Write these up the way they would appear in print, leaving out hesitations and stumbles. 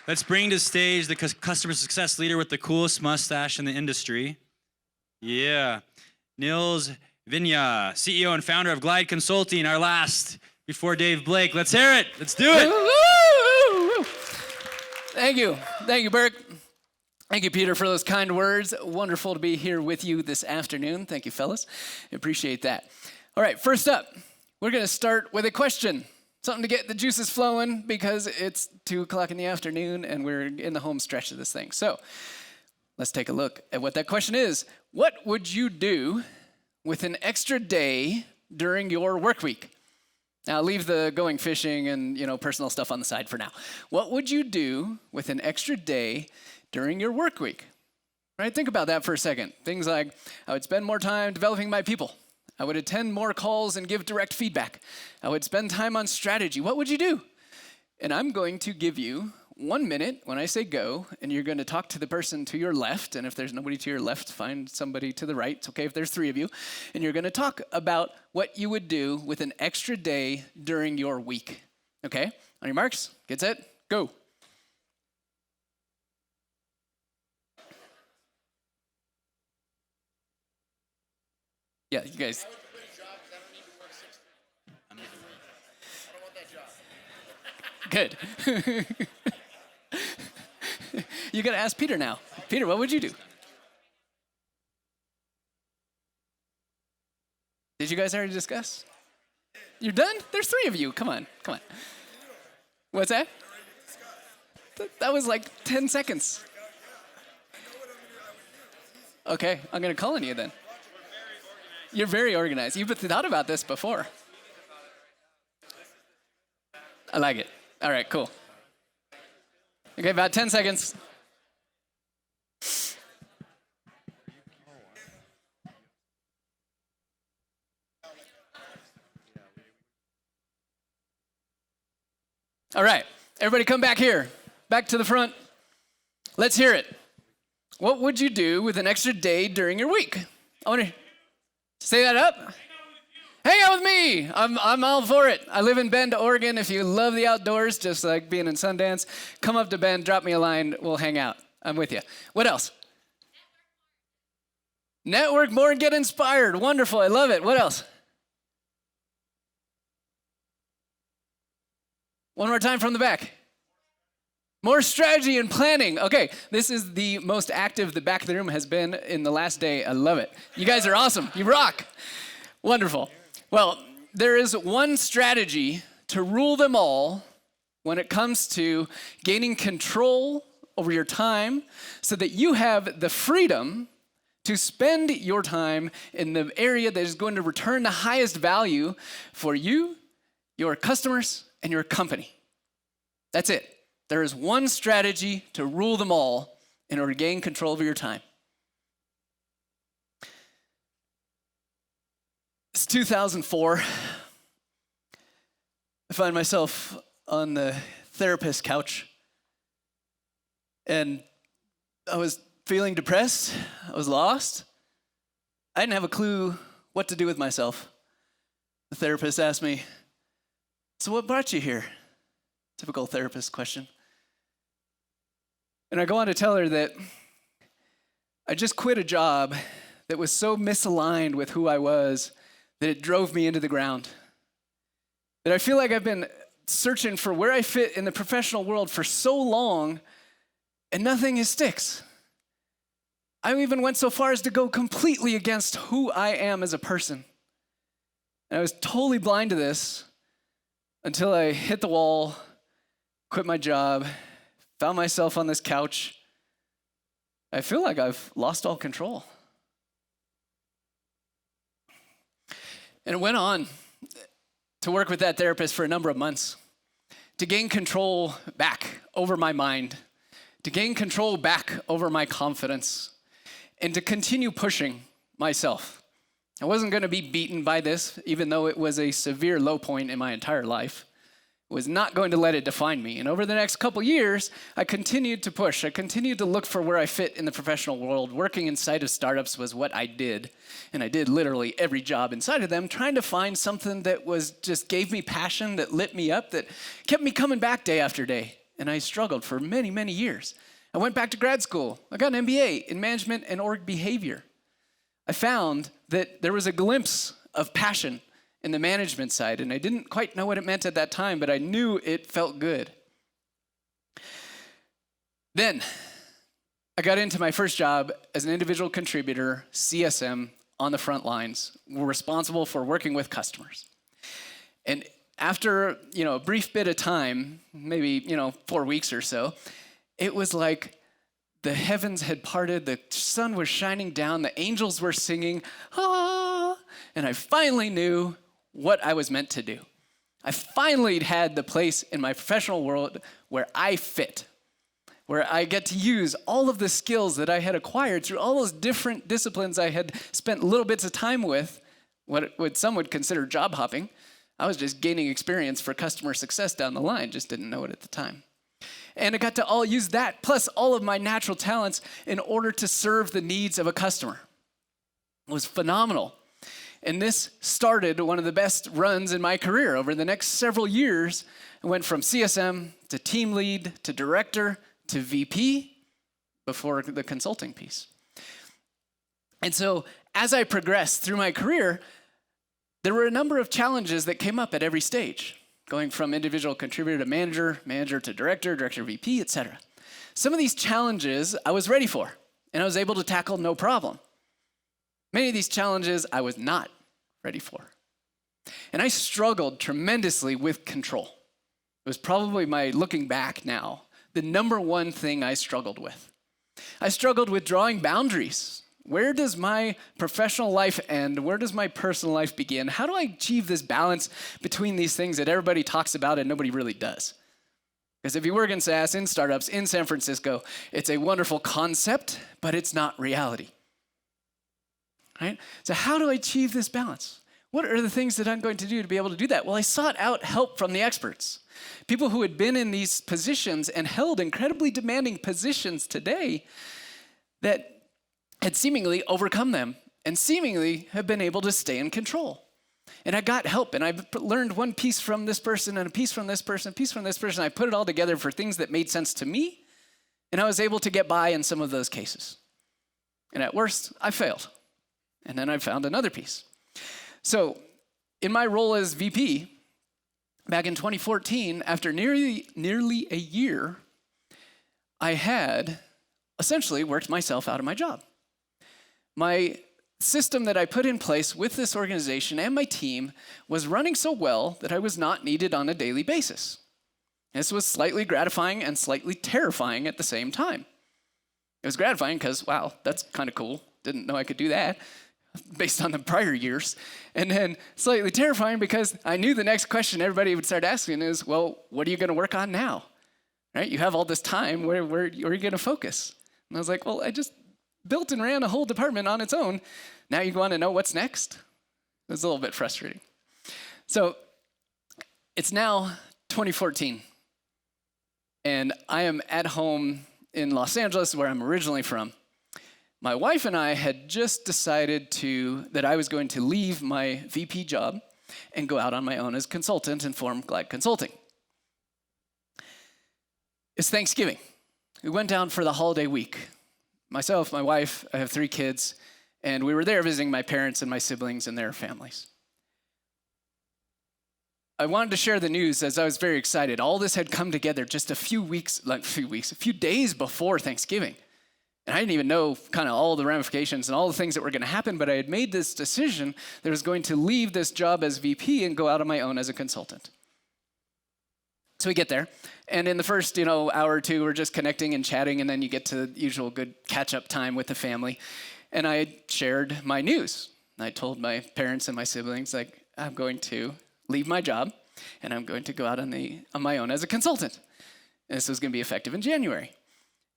Let's bring to stage the customer success leader with the coolest mustache in the industry. Yeah, Nils Vinje, CEO and founder of Glide Consulting, our last before Dave Blake. Let's hear it. Let's do it. Thank you. Thank you, Burke. Thank you, Peter, for those kind words. Wonderful to be here with you this afternoon. Thank you, fellas. Appreciate that. All right, first up, we're going to start with a question. Something to get the juices flowing because it's 2 o'clock in the afternoon and we're in the home stretch of this thing. So let's take a look at what that question is. What would you do with an extra day during your work week? Now, leave the going fishing and, personal stuff on the side for now. What would you do with an extra day during your work week? Right? Think about that for a second. Things like, I would spend more time developing my people. I would attend more calls and give direct feedback. I would spend time on strategy. What would you do? And I'm going to give you 1 minute when I say go, and you're going to talk to the person to your left, and if there's nobody to your left, find somebody to the right. It's okay if there's 3 of you. And you're going to talk about what you would do with an extra day during your week. Okay? On your marks, get set, go. Yeah, you guys. I would quit a job because I don't need to work 60. I don't want that job. Good. You got to ask Peter now. Peter, what would you do? Did you guys already discuss? You're done? There's 3 of you. Come on. What's that? That was like 10 seconds. Okay, I'm going to call on you then. You're very organized. You've thought about this before. I like it. All right, cool. Okay, about 10 seconds. All right, everybody come back here. Back to the front. Let's hear it. What would you do with an extra day during your week? I want to say that up. Hang out with me. I'm all for it. I live in Bend, Oregon. If you love the outdoors, just like being in Sundance, come up to Bend, drop me a line. We'll hang out. I'm with you. What else? Network more and get inspired. Wonderful. I love it. What else? One more time from the back. More strategy and planning. Okay, this is the most active the back of the room has been in the last day. I love it. You guys are awesome. You rock. Wonderful. Well, there is one strategy to rule them all when it comes to gaining control over your time so that you have the freedom to spend your time in the area that is going to return the highest value for you, your customers, and your company. That's it. There is one strategy to rule them all in order to gain control over your time. It's 2004. I find myself on the therapist couch, and I was feeling depressed. I was lost. I didn't have a clue what to do with myself. The therapist asked me, "So what brought you here?" Typical therapist question. And I go on to tell her that I just quit a job that was so misaligned with who I was that it drove me into the ground. That I feel like I've been searching for where I fit in the professional world for so long, and nothing sticks. I even went so far as to go completely against who I am as a person. And I was totally blind to this until I hit the wall, quit my job, found myself on this couch. I feel like I've lost all control. And it went on to work with that therapist for a number of months, to gain control back over my mind, to gain control back over my confidence, and to continue pushing myself. I wasn't going to be beaten by this, even though it was a severe low point in my entire life. I was not going to let it define me. And over the next couple years, I continued to push. I continued to look for where I fit in the professional world. Working inside of startups was what I did. And I did literally every job inside of them, trying to find something that was just gave me passion, that lit me up, that kept me coming back day after day. and I struggled for many, many years. I went back to grad school. I got an MBA in management and org behavior. I found that there was a glimpse of passion in the management side, and I didn't quite know what it meant at that time, but I knew it felt good. Then I got into my first job as an individual contributor, CSM, on the front lines. We're responsible for working with customers. And after, a brief bit of time, maybe, 4 weeks or so, it was like the heavens had parted, the sun was shining down, the angels were singing, ah, and I finally knew what I was meant to do. I finally had the place in my professional world where I fit, where I get to use all of the skills that I had acquired through all those different disciplines I had spent little bits of time with, what some would consider job hopping. I was just gaining experience for customer success down the line, just didn't know it at the time. And I got to all use that, plus all of my natural talents in order to serve the needs of a customer. It was phenomenal. And this started one of the best runs in my career. Over the next several years, I went from CSM to team lead to director to VP before the consulting piece. And so as I progressed through my career, there were a number of challenges that came up at every stage, going from individual contributor to manager, manager to director, director VP, etc. Some of these challenges I was ready for, and I was able to tackle no problem. Many of these challenges I was not ready for. And I struggled tremendously with control. It was probably looking back now, the number one thing I struggled with. I struggled with drawing boundaries. Where does my professional life end? Where does my personal life begin? How do I achieve this balance between these things that everybody talks about and nobody really does? Because if you work in SaaS, in startups, in San Francisco, it's a wonderful concept, but it's not reality. Right? So how do I achieve this balance? What are the things that I'm going to do to be able to do that? Well, I sought out help from the experts. People who had been in these positions and held incredibly demanding positions today that had seemingly overcome them and seemingly have been able to stay in control. And I got help, and I learned one piece from this person and a piece from this person, a piece from this person. I put it all together for things that made sense to me, and I was able to get by in some of those cases. And at worst, I failed. And then I found another piece. So in my role as VP, back in 2014, after nearly a year, I had essentially worked myself out of my job. My system that I put in place with this organization and my team was running so well that I was not needed on a daily basis. This was slightly gratifying and slightly terrifying at the same time. It was gratifying because, wow, that's kind of cool. Didn't know I could do that based on the prior years. And then slightly terrifying because I knew the next question everybody would start asking is, well, what are you going to work on now? Right? You have all this time. Where are you going to focus? And I was like, well, I just built and ran a whole department on its own. Now you want to know what's next? It was a little bit frustrating. So it's now 2014, and I am at home in Los Angeles, where I'm originally from. My wife and I had just decided that I was going to leave my VP job and go out on my own as consultant and form Glide Consulting. It's Thanksgiving. We went down for the holiday week. Myself, my wife, I have 3 kids, and we were there visiting my parents and my siblings and their families. I wanted to share the news as I was very excited. All this had come together just a few days before Thanksgiving. And I didn't even know kind of all the ramifications and all the things that were going to happen, but I had made this decision that I was going to leave this job as VP and go out on my own as a consultant. So we get there, and in the first, hour or two, we're just connecting and chatting, and then you get to the usual good catch-up time with the family. And I shared my news. I told my parents and my siblings, I'm going to leave my job, and I'm going to go out on my own as a consultant. And this was going to be effective in January.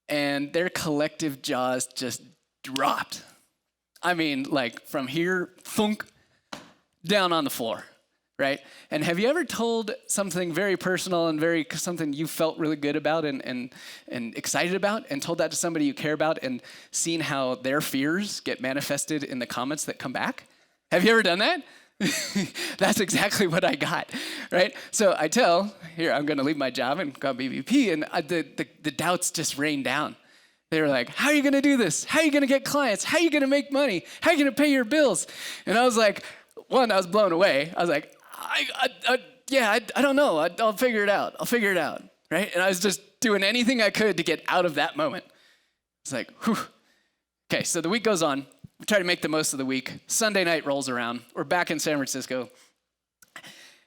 And their collective jaws just dropped. I mean, from here, thunk, down on the floor. Right? And have you ever told something very personal and something you felt really good about and excited about, and told that to somebody you care about, and seen how their fears get manifested in the comments that come back? Have you ever done that? That's exactly what I got, right? So I tell, here, I'm going to leave my job and go be VP, and the doubts just rained down. They were like, how are you going to do this? How are you going to get clients? How are you going to make money? How are you going to pay your bills? And I was like, one, I was blown away. I was like, I don't know. I'll figure it out. Right? And I was just doing anything I could to get out of that moment. It's like, whew. Okay, so the week goes on. I try to make the most of the week. Sunday night rolls around. We're back in San Francisco.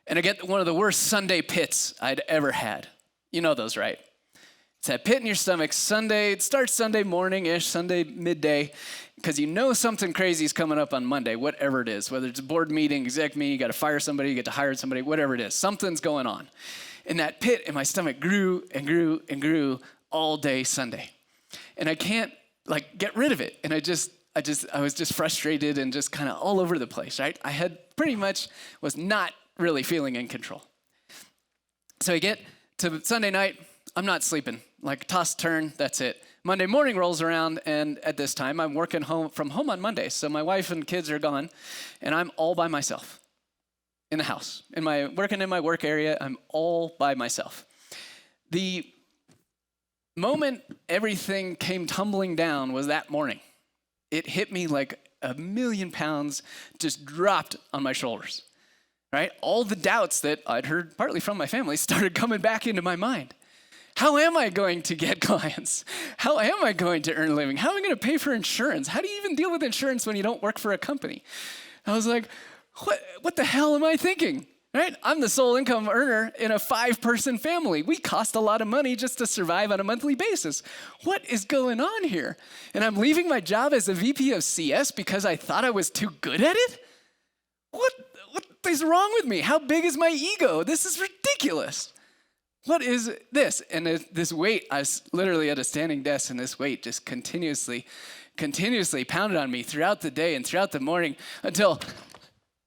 And I get one of the worst Sunday pits I'd ever had. You know those, right? It's that pit in your stomach. Sunday, it starts Sunday morning-ish, Sunday midday, because you know something crazy is coming up on Monday, whatever it is, whether it's a board meeting, exec meeting, you got to fire somebody, you get to hire somebody, whatever it is. Something's going on. And that pit in my stomach grew and grew and grew all day Sunday. And I can't get rid of it. And I was just frustrated and just kind of all over the place, right? I had pretty much was not really feeling in control. So I get to Sunday night, I'm not sleeping. Toss, turn, that's it. Monday morning rolls around, and at this time, I'm working from home on Mondays. So my wife and kids are gone, and I'm all by myself in the house. Working in my work area, I'm all by myself. The moment everything came tumbling down was that morning. It hit me like 1,000,000 pounds just dropped on my shoulders, right? All the doubts that I'd heard partly from my family started coming back into my mind. How am I going to get clients? How am I going to earn a living? How am I going to pay for insurance? How do you even deal with insurance when you don't work for a company? I was like, what the hell am I thinking? Right? I'm the sole income earner in a 5-person family. We cost a lot of money just to survive on a monthly basis. What is going on here? And I'm leaving my job as a VP of CS because I thought I was too good at it? What is wrong with me? How big is my ego? This is ridiculous. What is this? And this weight, I was literally at a standing desk, and this weight just continuously pounded on me throughout the day and throughout the morning until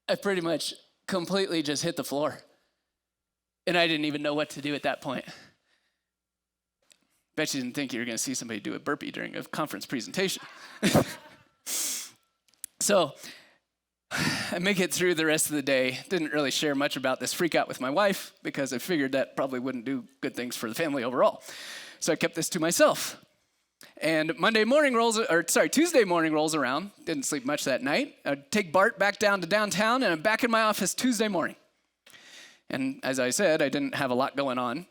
I pretty much completely just hit the floor. And I didn't even know what to do at that point. Bet you didn't think you were going to see somebody do a burpee during a conference presentation. So I make it through the rest of the day. Didn't really share much about this freak out with my wife because I figured that probably wouldn't do good things for the family overall. So I kept this to myself. And Tuesday morning rolls around. Didn't sleep much that night. I'd take Bart back down to downtown, and I'm back in my office Tuesday morning. And as I said, I didn't have a lot going on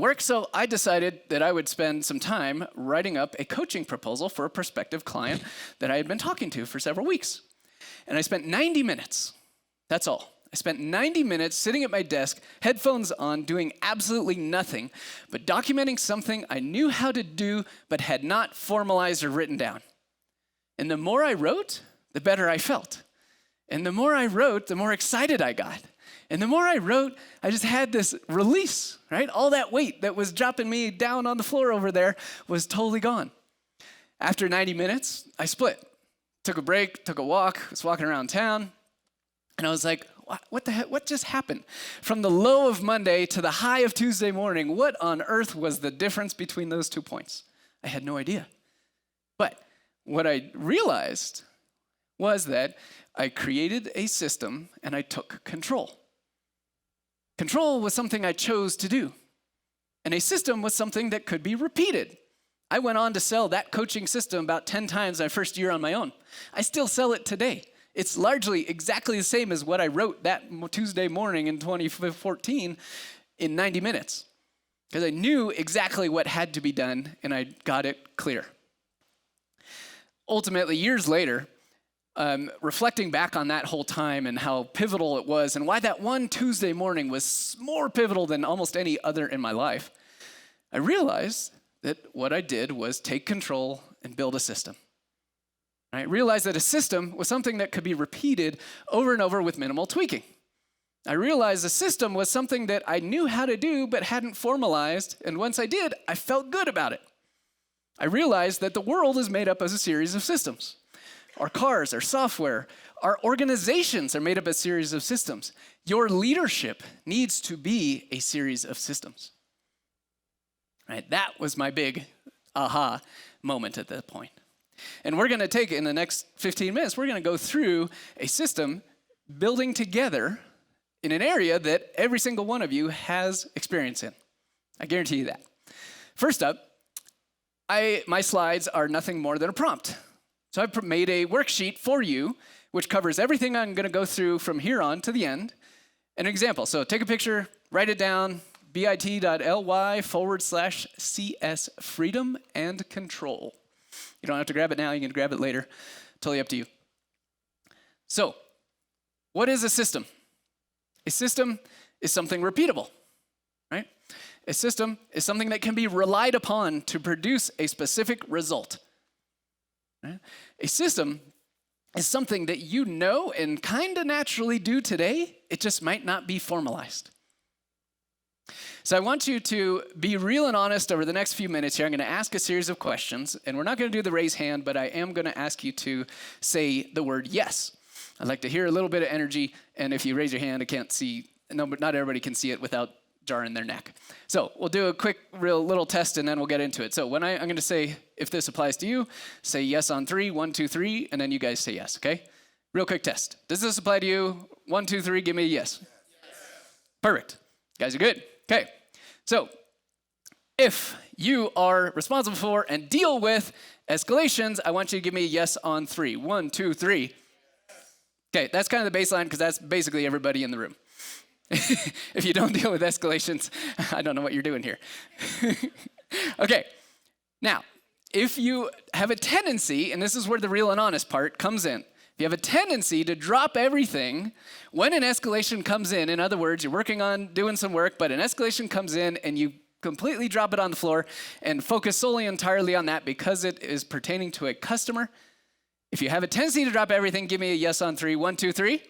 work, so I decided that I would spend some time writing up a coaching proposal for a prospective client that I had been talking to for several weeks. And I spent 90 minutes. That's all. I spent 90 minutes sitting at my desk, headphones on, doing absolutely nothing, but documenting something I knew how to do, but had not formalized or written down. And the more I wrote, the better I felt. And the more I wrote, the more excited I got. And the more I wrote, I just had this release, right? All that weight that was dropping me down on the floor over there was totally gone. After 90 minutes, I split. Took a break, took a walk, was walking around town, and I was like, what the heck? What just happened? From the low of Monday to the high of Tuesday morning, what on earth was the difference between those 2 points? I had no idea. But what I realized was that I created a system and I took control. Control was something I chose to do, and a system was something that could be repeated. I went on to sell that coaching system about 10 times my first year on my own. I still sell it today. It's largely exactly the same as what I wrote that Tuesday morning in 2014 in 90 minutes. Because I knew exactly what had to be done, and I got it clear. Ultimately, years later, reflecting back on that whole time and how pivotal it was and why that one Tuesday morning was more pivotal than almost any other in my life, I realized that what I did was take control and build a system. I realized that a system was something that could be repeated over and over with minimal tweaking. I realized a system was something that I knew how to do but hadn't formalized, and once I did, I felt good about it. I realized that the world is made up as a series of systems. Our cars, our software, our organizations are made up of a series of systems. Your leadership needs to be a series of systems. Right? That was my big aha moment at that point. And we're going to take, in the next 15 minutes, we're going to go through a system building together in an area that every single one of you has experience in. I guarantee you that. First up, my slides are nothing more than a prompt. So I've made a worksheet for you, which covers everything I'm going to go through from here on to the end. An example. So take a picture, write it down, bit.ly/CS freedom and control. You don't have to grab it now, you can grab it later. Totally up to you. So, what is a system? A system is something repeatable, right? A system is something that can be relied upon to produce a specific result. Right? A system is something that you know and kind of naturally do today, it just might not be formalized. So I want you to be real and honest over the next few minutes here. I'm going to ask a series of questions, and we're not going to do the raise hand, but I am going to ask you to say the word yes. I'd like to hear a little bit of energy, and if you raise your hand, I can't see, no, but not everybody can see it without jarring their neck. So we'll do a quick, real little test, and then we'll get into it. So when I'm going to say, if this applies to you, say yes on 3, 1, 2, 3, and then you guys say yes, okay? Real quick test. Does this apply to you? 1, 2, 3, give me a yes. Perfect. You guys are good. Okay. So if you are responsible for and deal with escalations, I want you to give me a yes on 3. 1, 2, 3. Okay, that's kind of the baseline because that's basically everybody in the room. If you don't deal with escalations, I don't know what you're doing here. Okay, now, if you have a tendency, and this is where the real and honest part comes in, if you have a tendency to drop everything when an escalation comes in other words, you're working on doing some work, but an escalation comes in and you completely drop it on the floor and focus solely entirely on that because it is pertaining to a customer. If you have a tendency to drop everything, give me a yes on 3. 1, 2, 3.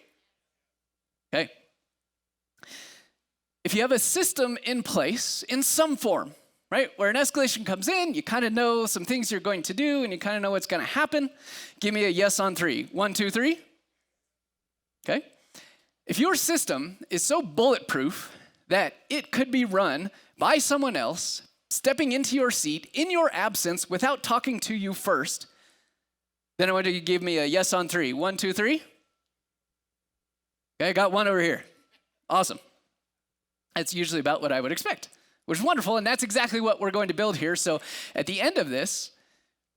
Okay. If you have a system in place in some form, right, where an escalation comes in, you kind of know some things you're going to do and you kind of know what's going to happen, give me a yes on 3. 1, 2, 3. Okay. If your system is so bulletproof that it could be run by someone else, stepping into your seat in your absence without talking to you first, then I want you to give me a yes on 3. 1, 2, 3. Okay, I got one over here. Awesome. That's usually about what I would expect, which is wonderful, and that's exactly what we're going to build here. So at the end of this,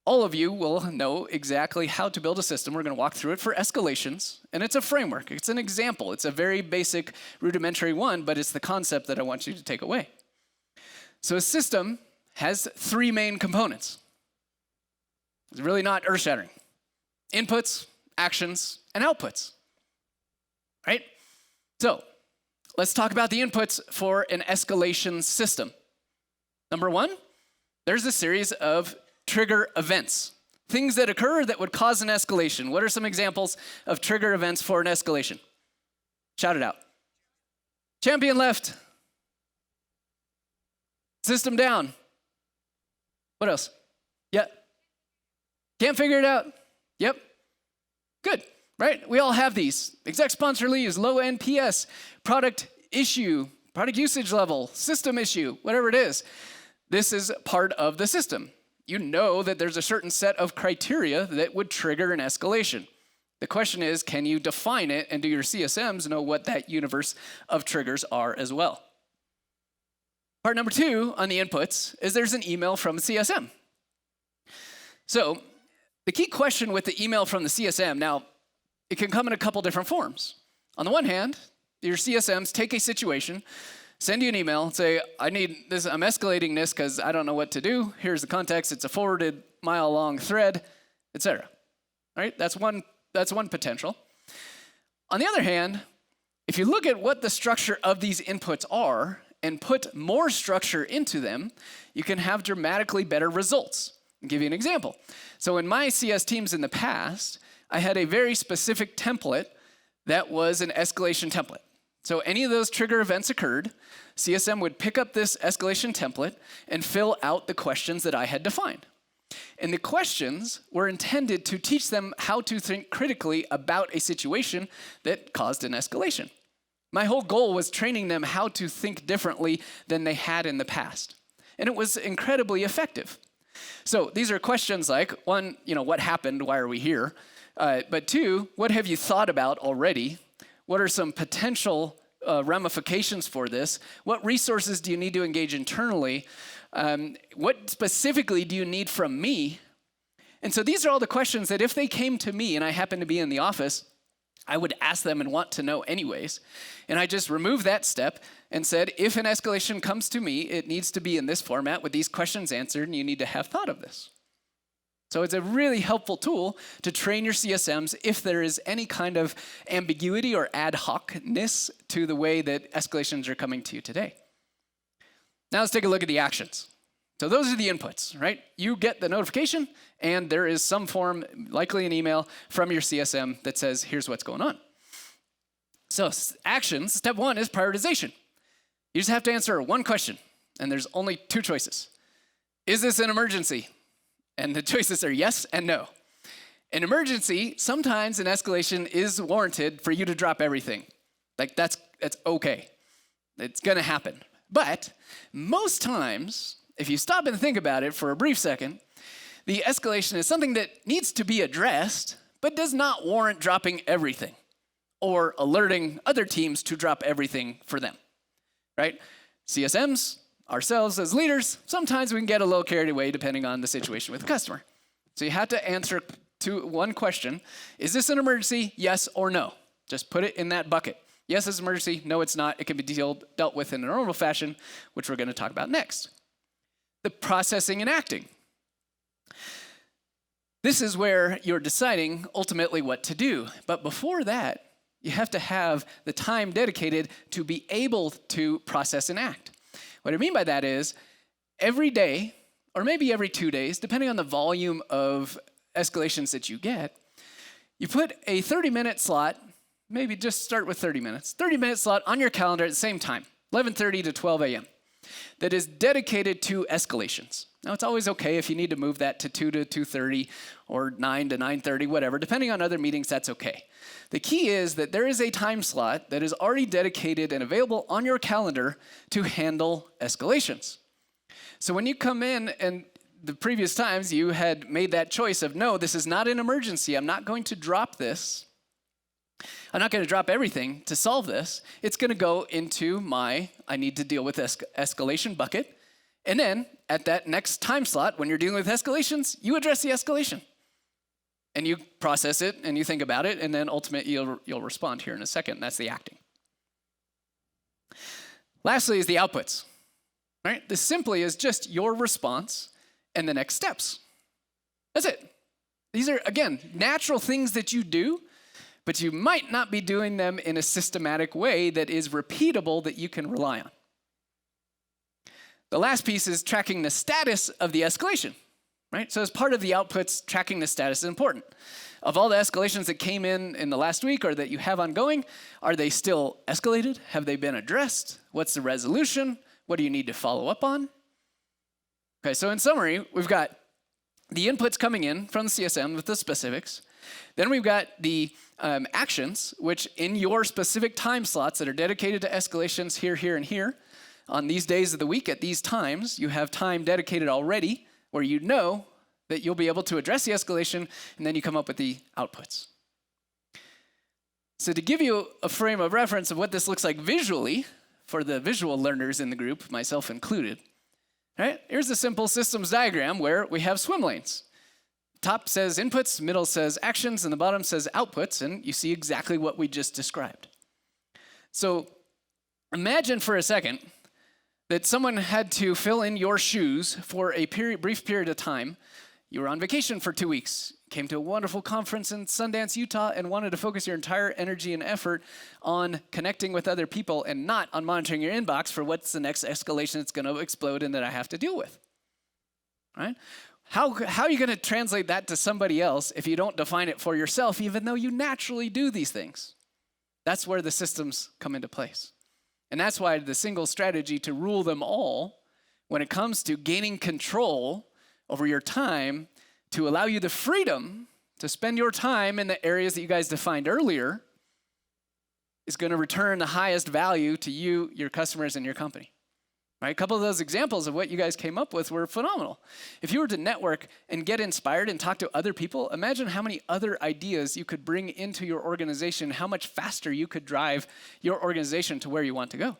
all of you will know exactly how to build a system. We're going to walk through it for escalations, and it's a framework. It's an example. It's a very basic, rudimentary one, but it's the concept that I want you to take away. So a system has 3 main components. It's really not earth-shattering. Inputs, actions, and outputs, right? So let's talk about the inputs for an escalation system. Number 1, there's a series of trigger events, things that occur that would cause an escalation. What are some examples of trigger events for an escalation? Shout it out. Champion left. System down. What else? Yeah. Can't figure it out. Yep. Good, right? We all have these. Exec sponsor leaves, low NPS, product issue, product usage level, system issue, whatever it is. This is part of the system. You know that there's a certain set of criteria that would trigger an escalation. The question is, can you define it, and do your CSMs know what that universe of triggers are as well? Part number 2 on the inputs is there's an email from the CSM. So the key question with the email from the CSM, now, it can come in a couple different forms. On the one hand, your CSMs take a situation, send you an email, say, I need this, I'm escalating this because I don't know what to do. Here's the context. It's a forwarded mile-long thread, etc. Right? That's one potential. On the other hand, if you look at what the structure of these inputs are and put more structure into them, you can have dramatically better results. I'll give you an example. So in my CS teams in the past, I had a very specific template that was an escalation template. So any of those trigger events occurred, CSM would pick up this escalation template and fill out the questions that I had defined. And the questions were intended to teach them how to think critically about a situation that caused an escalation. My whole goal was training them how to think differently than they had in the past. And it was incredibly effective. So these are questions like, 1, what happened? Why are we here? But 2, what have you thought about already? What are some potential ramifications for this? What resources do you need to engage internally? What specifically do you need from me? And so these are all the questions that if they came to me and I happened to be in the office, I would ask them and want to know anyways. And I just removed that step and said, if an escalation comes to me, it needs to be in this format with these questions answered, and you need to have thought of this. So it's a really helpful tool to train your CSMs if there is any kind of ambiguity or ad hocness to the way that escalations are coming to you today. Now let's take a look at the actions. So those are the inputs, right? You get the notification, and there is some form, likely an email, from your CSM that says, here's what's going on. So actions, step one is prioritization. You just have to answer one question, and there's only two choices. Is this an emergency? And the choices are yes and no. An emergency, sometimes an escalation is warranted for you to drop everything. Like that's okay. It's gonna happen. But most times, if you stop and think about it for a brief second, the escalation is something that needs to be addressed, but does not warrant dropping everything or alerting other teams to drop everything for them, right? CSMs, ourselves as leaders, sometimes we can get a little carried away depending on the situation with the customer. So you have to answer to one question. Is this an emergency? Yes or no? Just put it in that bucket. Yes, it's an emergency. No, it's not. It can be dealt with in a normal fashion, which we're going to talk about next. The processing and acting. This is where you're deciding ultimately what to do. But before that, you have to have the time dedicated to be able to process and act. What I mean by that is every day, or maybe every 2 days, depending on the volume of escalations that you get, you put a 30-minute slot, maybe just start with 30 minutes, 30-minute slot on your calendar at the same time, 11:30 to 12 a.m., that is dedicated to escalations. Now, it's always okay if you need to move that to 2 to 2:30 or 9 to 9:30, whatever. Depending on other meetings, that's okay. The key is that there is a time slot that is already dedicated and available on your calendar to handle escalations. So when you come in and the previous times you had made that choice of, no, this is not an emergency. I'm not going to drop this. I'm not going to drop everything to solve this. It's going to go into my I need to deal with escalation bucket. And then at that next time slot, when you're dealing with escalations, you address the escalation. And you process it and you think about it, and then ultimately you'll respond here in a second. That's the acting. Lastly is the outputs. Right? This simply is just your response and the next steps. That's it. These are, again, natural things that you do, but you might not be doing them in a systematic way that is repeatable that you can rely on. The last piece is tracking the status of the escalation, right? So as part of the outputs, tracking the status is important. Of all the escalations that came in the last week or that you have ongoing, are they still escalated? Have they been addressed? What's the resolution? What do you need to follow up on? Okay, so in summary, we've got the inputs coming in from the CSM with the specifics. Then we've got the actions, which in your specific time slots that are dedicated to escalations here, here, and here, on these days of the week at these times, you have time dedicated already where you know that you'll be able to address the escalation, and then you come up with the outputs. So to give you a frame of reference of what this looks like visually, for the visual learners in the group, myself included, right? Here's a simple systems diagram where we have swim lanes. Top says inputs, middle says actions, and the bottom says outputs, and you see exactly what we just described. So imagine for a second that someone had to fill in your shoes for a brief period of time. You were on vacation for 2 weeks, came to a wonderful conference in Sundance, Utah, and wanted to focus your entire energy and effort on connecting with other people and not on monitoring your inbox for what's the next escalation that's going to explode and that I have to deal with, right? How are you going to translate that to somebody else if you don't define it for yourself, even though you naturally do these things? That's where the systems come into place. And that's why the single strategy to rule them all, when it comes to gaining control over your time, to allow you the freedom to spend your time in the areas that you guys defined earlier, is going to return the highest value to you, your customers, and your company. right? A couple of those examples of what you guys came up with were phenomenal. If you were to network and get inspired and talk to other people, imagine how many other ideas you could bring into your organization, how much faster you could drive your organization to where you want to go.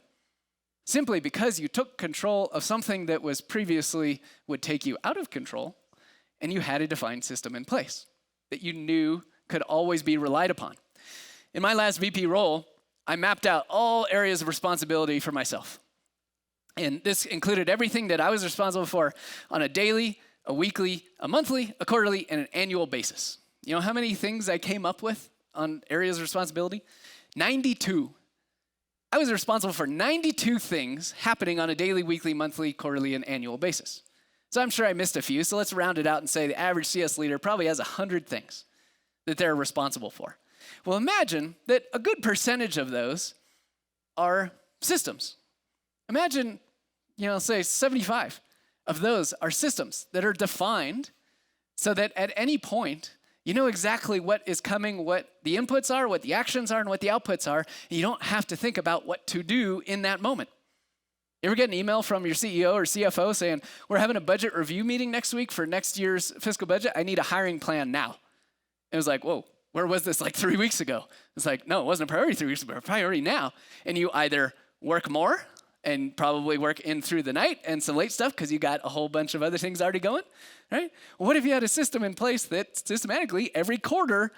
Simply because you took control of something that was previously would take you out of control, and you had a defined system in place that you knew could always be relied upon. In my last VP role, I mapped out all areas of responsibility for myself. And this included everything that I was responsible for on a daily, a weekly, a monthly, a quarterly, and an annual basis. You know how many things I came up with on areas of responsibility? 92. I was responsible for 92 things happening on a daily, weekly, monthly, quarterly, and annual basis. So I'm sure I missed a few, so let's round it out and say the average CS leader probably has 100 things that they're responsible for. Well, imagine that a good percentage of those are systems. Imagine, say 75 of those are systems that are defined so that at any point, you know exactly what is coming, what the inputs are, what the actions are, and what the outputs are, and you don't have to think about what to do in that moment. You ever get an email from your CEO or CFO saying, we're having a budget review meeting next week for next year's fiscal budget. I need a hiring plan now. It was like, whoa, where was this like 3 weeks ago? It's like, no, it wasn't a priority 3 weeks ago, a priority now. And you either work more and probably work in through the night and some late stuff because you got a whole bunch of other things already going, right? Well, what if you had a system in place that systematically every quarter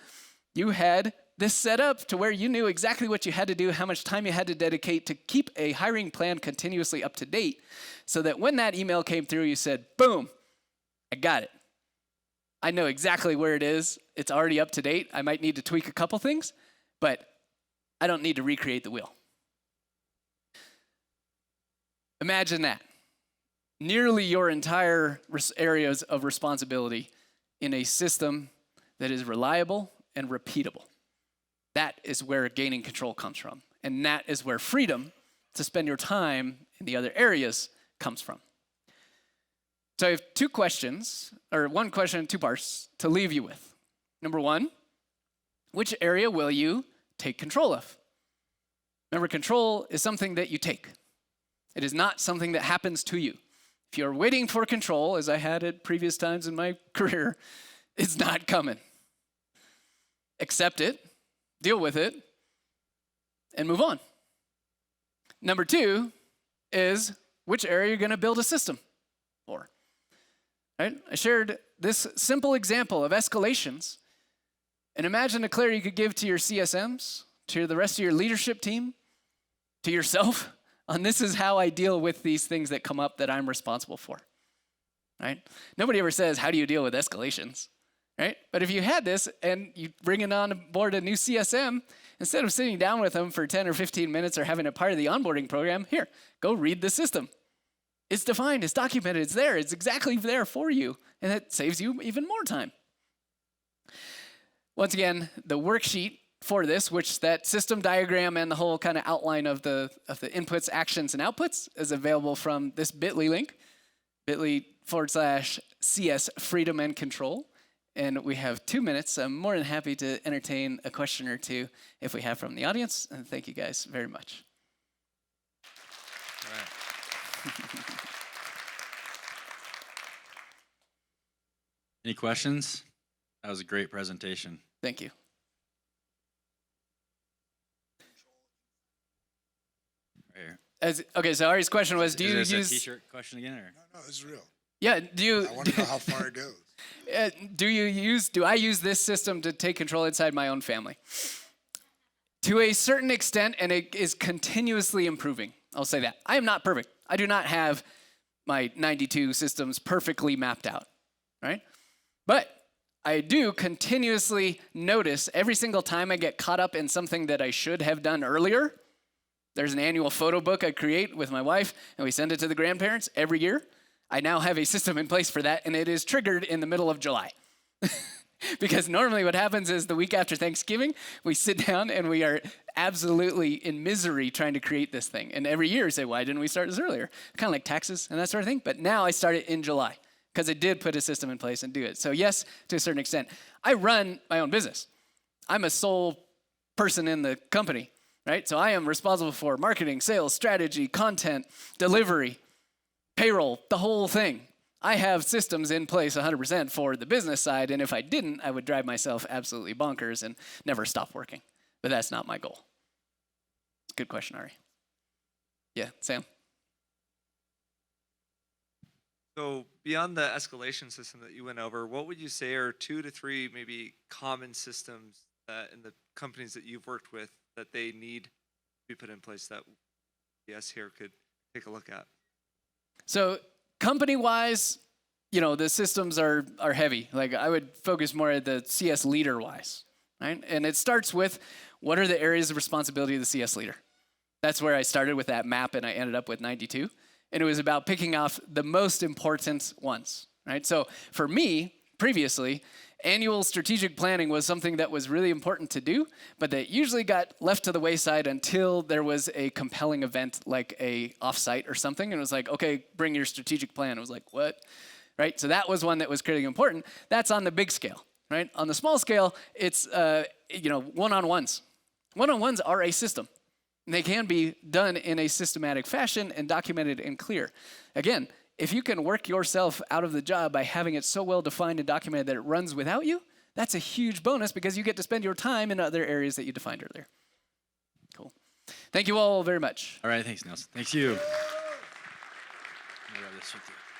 you had this set up to where you knew exactly what you had to do, how much time you had to dedicate to keep a hiring plan continuously up to date so that when that email came through, you said, boom, I got it. I know exactly where it is. It's already up to date. I might need to tweak a couple things, but I don't need to recreate the wheel. Imagine that. Nearly your entire areas of responsibility in a system that is reliable and repeatable. That is where gaining control comes from. And that is where freedom to spend your time in the other areas comes from. So I have two questions, or one question and two parts to leave you with. Number one, which area will you take control of? Remember, control is something that you take. It is not something that happens to you. If you're waiting for control, as I had at previous times in my career, it's not coming. Accept it, deal with it, and move on. Number two is which area you're going to build a system for. Right? I shared this simple example of escalations, and imagine a clear you could give to your CSMs, to the rest of your leadership team, to yourself, on this is how I deal with these things that come up that I'm responsible for. Right? Nobody ever says, how do you deal with escalations? Right? But if you had this and you bring it on board a new CSM, instead of sitting down with them for 10 or 15 minutes or having it part of the onboarding program, here, go read the system. It's defined, it's documented, it's there, it's exactly there for you, and it saves you even more time. Once again, the worksheet for this, which that system diagram and the whole kind of outline of the inputs, actions, and outputs is available from this bit.ly link, bit.ly/CS freedom and control. And we have 2 minutes. I'm more than happy to entertain a question or two if we have from the audience. And thank you guys very much. All right. Any questions? That was a great presentation. Thank you. Right here. Okay, so Ari's question was, do you Is this use... a t-shirt question again? Or? No, this is real. Yeah, do you... I want to know how far it goes. Do I use this system to take control inside my own family? To a certain extent, and it is continuously improving. I'll say that. I am not perfect. I do not have my 92 systems perfectly mapped out, right? But I do continuously notice every single time I get caught up in something that I should have done earlier. There's an annual photo book I create with my wife, and we send it to the grandparents every year. I now have a system in place for that, and it is triggered in the middle of July. Because normally what happens is the week after Thanksgiving, we sit down and we are absolutely in misery trying to create this thing. And every year we say, why didn't we start this earlier? Kind of like taxes and that sort of thing. But now I start it in July because I did put a system in place and do it. So yes, to a certain extent. I run my own business. I'm a sole person in the company, right? So I am responsible for marketing, sales, strategy, content, delivery, payroll, the whole thing. I have systems in place 100% for the business side, and if I didn't, I would drive myself absolutely bonkers and never stop working. But that's not my goal. Good question, Ari. Yeah, Sam? So beyond the escalation system that you went over, what would you say are 2 to 3 maybe common systems that in the companies that you've worked with that they need to be put in place that yes here could take a look at? So company-wise, the systems are heavy. Like I would focus more at the CS leader-wise, right? And it starts with what are the areas of responsibility of the CS leader? That's where I started with that map, and I ended up with 92. And it was about picking off the most important ones, right? So for me, previously, annual strategic planning was something that was really important to do, but that usually got left to the wayside until there was a compelling event like a offsite or something. And it was like, okay, bring your strategic plan. It was like, what? Right? So that was one that was critically important. That's on the big scale, right? On the small scale, it's one-on-ones. One-on-ones are a system. And they can be done in a systematic fashion and documented and clear. Again, if you can work yourself out of the job by having it so well defined and documented that it runs without you, that's a huge bonus because you get to spend your time in other areas that you defined earlier. Cool. Thank you all very much. All right, thanks, Nils. Thanks you. Let me grab this with you.